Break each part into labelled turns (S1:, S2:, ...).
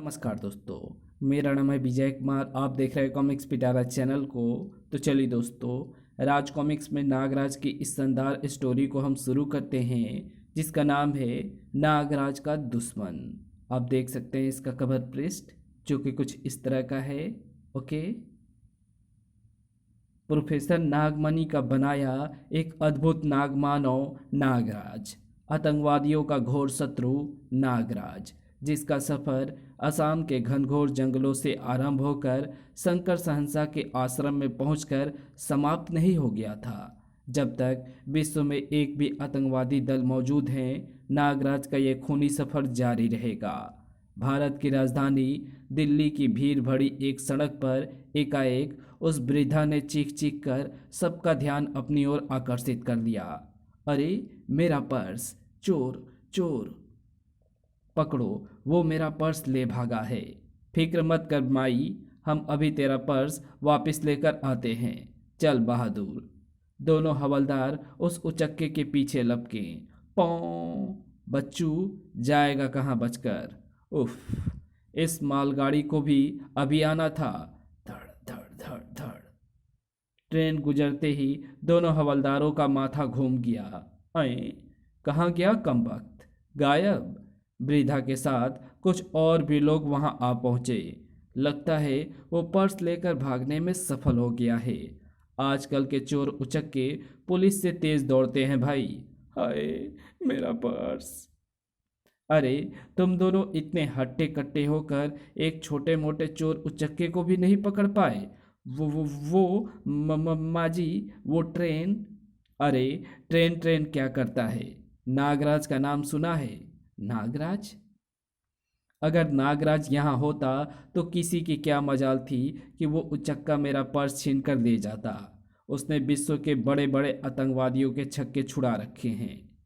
S1: नमस्कार दोस्तों। मेरा नाम है विजय कुमार। आप देख रहे हैं कॉमिक्स पिटारा चैनल को। तो चलिए दोस्तों, राज कॉमिक्स में नागराज की इस शानदार स्टोरी को हम शुरू करते हैं, जिसका नाम है नागराज का दुश्मन। आप देख सकते हैं इसका कवर पृष्ठ, जो कि कुछ इस तरह का है। ओके। प्रोफेसर नागमणि का बनाया एक अद्भुत नागमानव नागराज, आतंकवादियों का घोर शत्रु नागराज, जिसका सफर असम के घनघोर जंगलों से आरंभ होकर शंकर सहनसा के आश्रम में पहुंचकर समाप्त नहीं हो गया था। जब तक विश्व में एक भी आतंकवादी दल मौजूद हैं, नागराज का ये खूनी सफर जारी रहेगा। भारत की राजधानी दिल्ली की भीड़ भरी एक सड़क पर एकाएक उस वृद्धा ने चीख चीख कर सबका ध्यान अपनी ओर आकर्षित कर लिया। अरे मेरा पर्स! चोर! चोर! पकड़ो, वो मेरा पर्स ले भागा है। फिक्र मत कर माई, हम अभी तेरा पर्स वापस लेकर आते हैं। चल बहादुर। दोनों हवलदार उस उचक्के के पीछे लपके। पौ बच्चू, जाएगा कहाँ बचकर। उफ, इस मालगाड़ी को भी अभी आना था। धड़ धड़ धड़ धड़। ट्रेन गुजरते ही दोनों हवलदारों का माथा घूम गया। अये, कहाँ गया कमबख्त? गायब। वृद्धा के साथ कुछ और भी लोग वहां आ पहुंचे। लगता है वो पर्स लेकर भागने में सफल हो गया है। आजकल के चोर उचक्के पुलिस से तेज दौड़ते हैं भाई। हाय, मेरा पर्स! अरे, तुम दोनों इतने हट्टे कट्टे होकर एक छोटे मोटे चोर उचक्के को भी नहीं पकड़ पाए। वो माजी, वो ट्रेन। अरे, ट्रेन ट्रेन क्या करता है? नागराज का नाम सुना है? नागराज? अगर नागराज यहाँ होता तो किसी की क्या मजाल थी कि वो उचक्का मेरा पर्स छीन कर ले जाता। उसने विश्व के बड़े बड़े आतंकवादियों के छक्के छुड़ा रखे हैं।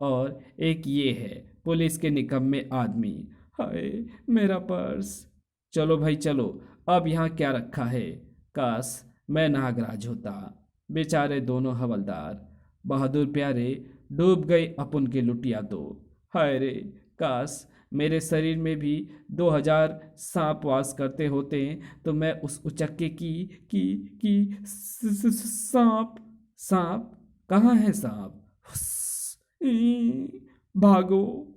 S1: और एक ये है पुलिस के निकम्मे आदमी। हाय, मेरा पर्स! चलो भाई चलो, अब यहाँ क्या रखा है? काश मैं नागराज होता। बेचारे दोनों हवलदार, बहादुर प्यारे, डूब गए अपन के लुटिया तो। हाय रे, काश मेरे शरीर में भी 2000 सांप वास करते होते तो मैं उस उचक्के सांप। सांप कहाँ है? सांप! भागो!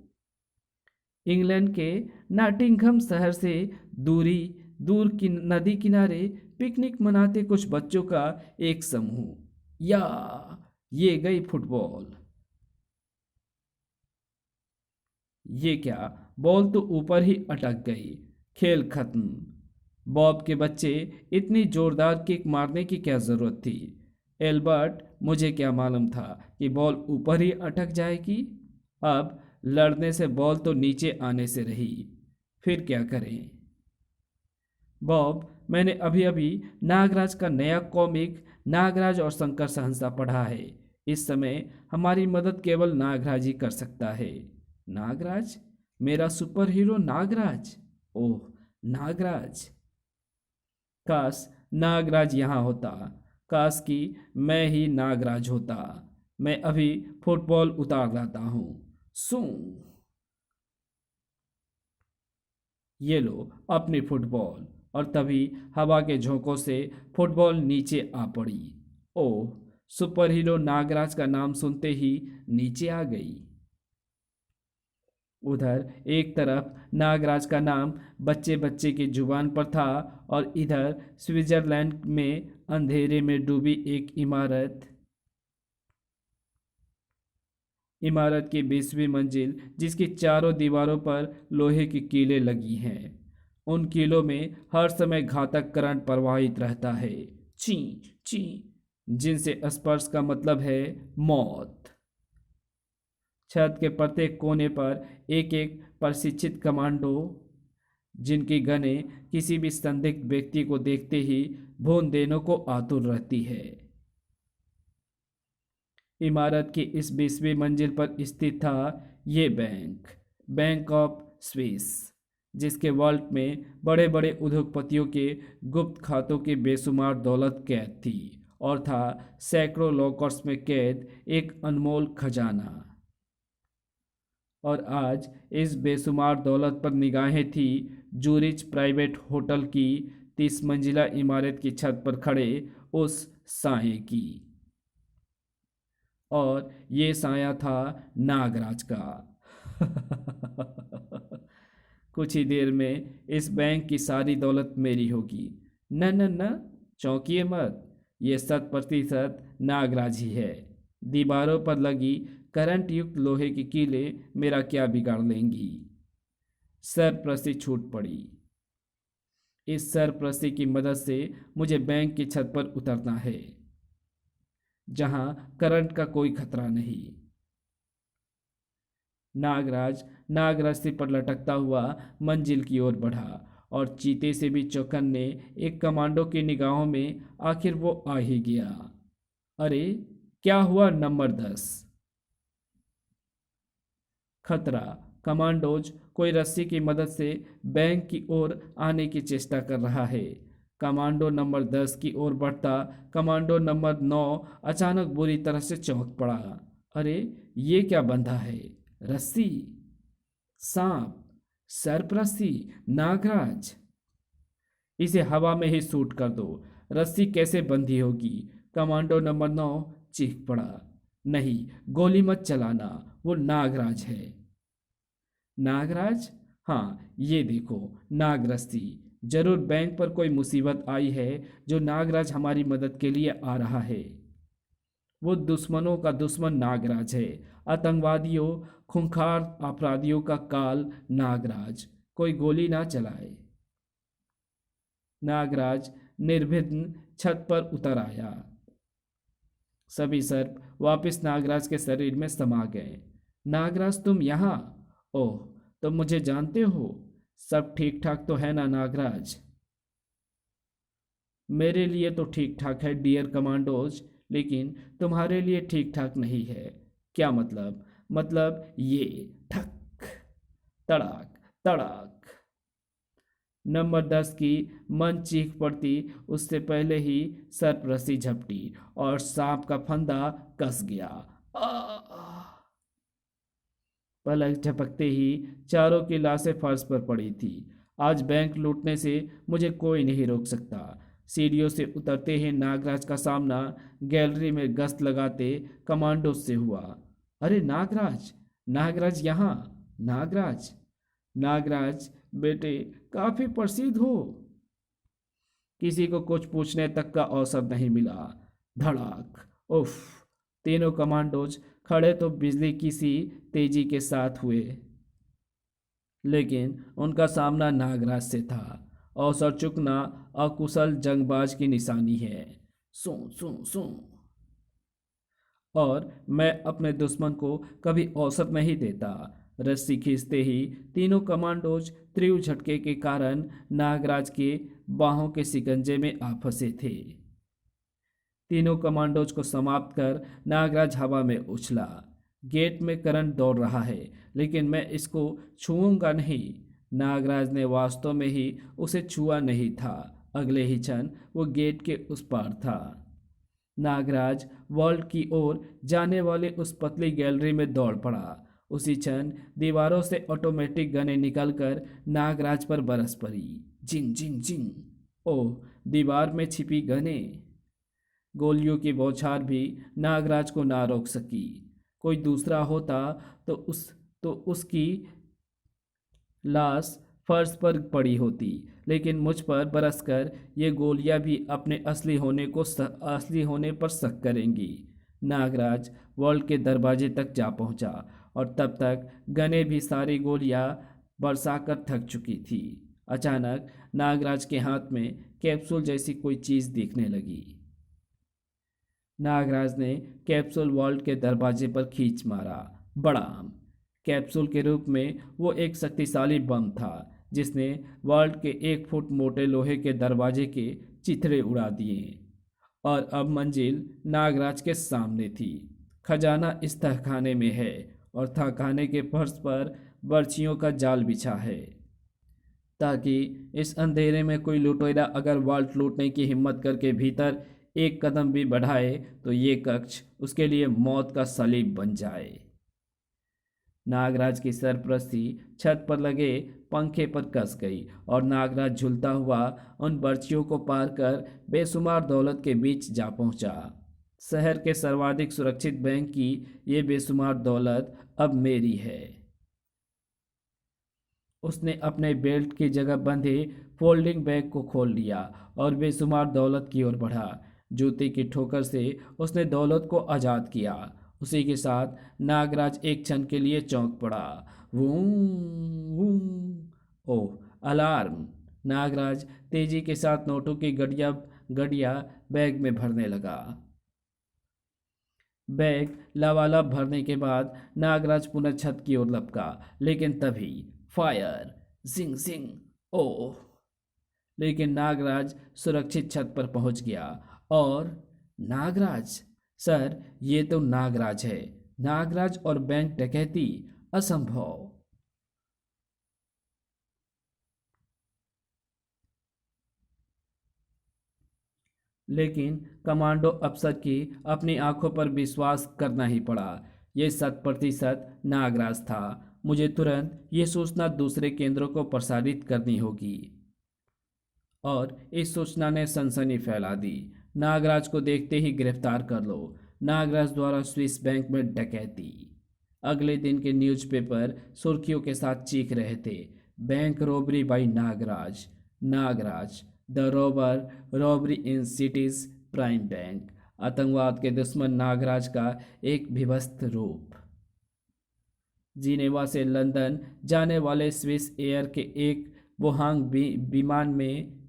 S1: इंग्लैंड के नॉटिंघम शहर से दूर की नदी किनारे पिकनिक मनाते कुछ बच्चों का एक समूह। या ये गई फुटबॉल! ये क्या, बॉल तो ऊपर ही अटक गई। खेल खत्म। बॉब के बच्चे, इतनी जोरदार किक मारने की क्या जरूरत थी? एल्बर्ट, मुझे क्या मालूम था कि बॉल ऊपर ही अटक जाएगी। अब लड़ने से बॉल तो नीचे आने से रही। फिर क्या करें? बॉब, मैंने अभी अभी नागराज का नया कॉमिक नागराज और शंकर सहनसा पढ़ा है। इस समय हमारी मदद केवल नागराज ही कर सकता है। नागराज? मेरा सुपर हीरो नागराज? ओह, नागराज! काश नागराज यहाँ होता। काश कि मैं ही नागराज होता। मैं अभी फुटबॉल उतार लाता हूँ। सू! ये लो अपनी फुटबॉल। और तभी हवा के झोंकों से फुटबॉल नीचे आ पड़ी। ओह, सुपर हीरो नागराज का नाम सुनते ही नीचे आ गई। उधर एक तरफ नागराज का नाम बच्चे बच्चे की जुबान पर था, और इधर स्विट्जरलैंड में अंधेरे में डूबी एक इमारत की 20वीं मंजिल, जिसकी चारों दीवारों पर लोहे की कीलें लगी हैं। उन कीलों में हर समय घातक करंट प्रवाहित रहता है। ची ची, जिनसे स्पर्श का मतलब है मौत। छत के प्रत्येक कोने पर एक एक प्रशिक्षित कमांडो, जिनकी गनें किसी भी संदिग्ध व्यक्ति को देखते ही भून देने को आतुर रहती है। इमारत की इस 20वीं मंजिल पर स्थित था ये बैंक ऑफ स्विस, जिसके वॉल्ट में बड़े बड़े उद्योगपतियों के गुप्त खातों की बेशुमार दौलत कैद थी, और था सैकड़ों लॉकर्स में कैद एक अनमोल खजाना। और आज इस बेशुमार दौलत पर निगाहें थी जूरिच प्राइवेट होटल की 30 मंजिला इमारत की छत पर खड़े उस साये की। और ये साया था नागराज का। कुछ ही देर में इस बैंक की सारी दौलत मेरी होगी। न न न, चौंकिए मत, ये 100% नागराज ही है। दीवारों पर लगी करंट युक्त लोहे की कीलें मेरा क्या बिगाड़ लेंगी। सरप्रस्ती छूट पड़ी। इस सरप्रस्ती की मदद से मुझे बैंक की छत पर उतरना है, जहां करंट का कोई खतरा नहीं। नागराज नागरस्ती पर लटकता हुआ मंजिल की ओर बढ़ा और चीते से भी चौकन्ने एक कमांडो की निगाहों में आखिर वो आ ही गया। अरे क्या हुआ नंबर 10? खतरा। कमांडोज कोई रस्सी की मदद से बैंक की ओर आने की चेष्टा कर रहा है। कमांडो नंबर 10 की ओर बढ़ता कमांडो नंबर 9 अचानक बुरी तरह से चौंक पड़ा। अरे ये क्या बंधा है? रस्सी, सांप, सरप्रस्ती, नागराज। इसे हवा में ही सूट कर दो। रस्सी कैसे बंधी होगी? कमांडो नंबर 9 चीख पड़ा। नहीं, गोली मत चलाना, वो नागराज है। नागराज? हाँ, ये देखो, नागरस्ती। जरूर बैंक पर कोई मुसीबत आई है जो नागराज हमारी मदद के लिए आ रहा है। वो दुश्मनों का दुश्मन नागराज है। आतंकवादियों, खूंखार अपराधियों का काल नागराज। कोई गोली ना चलाए। नागराज निर्विघ्न छत पर उतर आया। सभी सर्प वापस नागराज के शरीर में समा गए। नागराज, तुम यहाँ? ओह, तुम मुझे जानते हो? सब ठीक ठाक तो है ना नागराज? मेरे लिए तो ठीक ठाक है डियर कमांडोज, लेकिन तुम्हारे लिए ठीक ठाक नहीं है। क्या मतलब? मतलब ये। ठक, तड़ाक, तड़ाक। नंबर 10 की मन चीख पड़ती उससे पहले ही सरप्रसी झपटी और सांप का फंदा कस गया। आह! पलक झपकते ही चारों की लाशें फर्श पर पड़ी थी। आज बैंक लूटने से मुझे कोई नहीं रोक सकता। सीढ़ियों से उतरते ही नागराज का सामना गैलरी में गश्त लगाते कमांडो से हुआ। अरे नागराज! नागराज यहाँ! नागराज! नागराज बेटे, काफी प्रसिद्ध हो। किसी को कुछ पूछने तक का अवसर नहीं मिला। धड़ाक! उफ! तीनों कमांडोज खड़े तो बिजली की सी तेजी के साथ हुए, लेकिन उनका सामना नागराज से था। अवसर चुकना अकुशल जंगबाज की निशानी है। सू सू सू। और मैं अपने दुश्मन को कभी अवसर नहीं देता। रस्सी खींचते ही तीनों कमांडोज तीव्र झटके के कारण नागराज के बाहों के शिकंजे में आ फंसे थे। तीनों कमांडोज को समाप्त कर नागराज हवा में उछला। गेट में करंट दौड़ रहा है, लेकिन मैं इसको छूऊंगा नहीं। नागराज ने वास्तव में ही उसे छुआ नहीं था। अगले ही क्षण वो गेट के उस पार था। नागराज वॉल्ट की ओर जाने वाले उस पतली गैलरी में दौड़ पड़ा। उसी क्षण दीवारों से ऑटोमेटिक गनें निकलकर नागराज पर बरस पड़ी। जिंग जिंग जिंग। ओह, दीवार में छिपी गनें! गोलियों की बौछार भी नागराज को ना रोक सकी। कोई दूसरा होता तो उसकी लाश फर्श पर पड़ी होती, लेकिन मुझ पर बरसकर ये गोलियां भी अपने असली होने पर शक करेंगी। नागराज वॉल्ट के दरवाजे तक जा पहुंचा और तब तक गने भी सारी गोलियां बरसाकर थक चुकी थी। अचानक नागराज के हाथ में कैप्सूल जैसी कोई चीज दिखने लगी। नागराज ने कैप्सूल वॉल्ट के दरवाजे पर खींच मारा। बड़ाम! कैप्सूल के रूप में वो एक शक्तिशाली बम था जिसने वॉल्ट के 1 फुट मोटे लोहे के दरवाजे के चिथड़े उड़ा दिए। और अब मंजिल नागराज के सामने थी। खजाना इस तहखाने में है और तहखाने के फर्श पर बर्छियों का जाल बिछा है, ताकि इस अंधेरे में कोई लुटेरा अगर वॉल्ट लूटने की हिम्मत करके भीतर एक कदम भी बढ़ाए तो ये कक्ष उसके लिए मौत का सलीब बन जाए। नागराज की सरपरस्ती छत पर लगे पंखे पर कस गई और नागराज झूलता हुआ उन बर्चियों को पार कर बेशुमार दौलत के बीच जा पहुंचा। शहर के सर्वाधिक सुरक्षित बैंक की ये बेशुमार दौलत अब मेरी है। उसने अपने बेल्ट की जगह बंधे फोल्डिंग बैग को खोल लिया और बेशुमार दौलत की ओर बढ़ा। जूते की ठोकर से उसने दौलत को आज़ाद किया। उसी के साथ नागराज एक क्षण के लिए चौंक पड़ा। वूं वूं ओह, अलार्म! नागराज तेजी के साथ नोटों की गड़िया गड़िया बैग में भरने लगा। बैग लबालब भरने के बाद नागराज पुनः छत की ओर लपका, लेकिन तभी फायर! जिंग जिंग! ओह! लेकिन नागराज सुरक्षित छत पर पहुंच गया। और नागराज, सर, ये तो नागराज है। नागराज और बैंक डकैती, असंभव। लेकिन कमांडो अफसर की अपनी आंखों पर विश्वास करना ही पड़ा। यह 100% नागराज था। मुझे तुरंत ये सूचना दूसरे केंद्रों को प्रसारित करनी होगी। और इस सूचना ने सनसनी फैला दी। नागराज को देखते ही गिरफ्तार कर लो। नागराज द्वारा स्विस बैंक में डकैती। अगले दिन के न्यूज़पेपर सुर्खियों के साथ चीख रहे थे, bank robbery by Nagraj. Nagraj the robber, robbery in cities prime bank. आतंकवाद के दुश्मन नागराज का एक विभत्स रूप। जिनेवा से लंदन जाने वाले स्विस एयर के एक बोहांग विमान में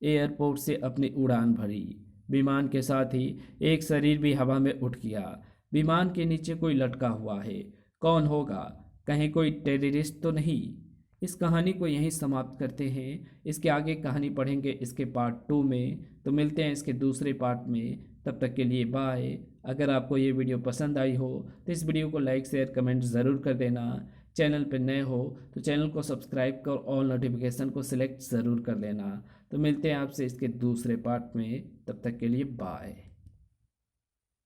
S1: एयरपोर्ट से अपनी उड़ान भरी। विमान के साथ ही एक शरीर भी हवा में उठ गया। विमान के नीचे कोई लटका हुआ है। कौन होगा? कहीं कोई टेररिस्ट तो नहीं? इस कहानी को यहीं समाप्त करते हैं। इसके आगे कहानी पढ़ेंगे इसके पार्ट 2 में। तो मिलते हैं इसके दूसरे पार्ट में। तब तक के लिए बाय। अगर आपको ये वीडियो पसंद आई हो तो इस वीडियो को लाइक शेयर कमेंट ज़रूर कर देना। चैनल पर नए हो तो चैनल को सब्सक्राइब कर ऑल नोटिफिकेशन को सिलेक्ट ज़रूर कर लेना। तो मिलते हैं आपसे इसके दूसरे पार्ट में। तब तक के लिए बाय।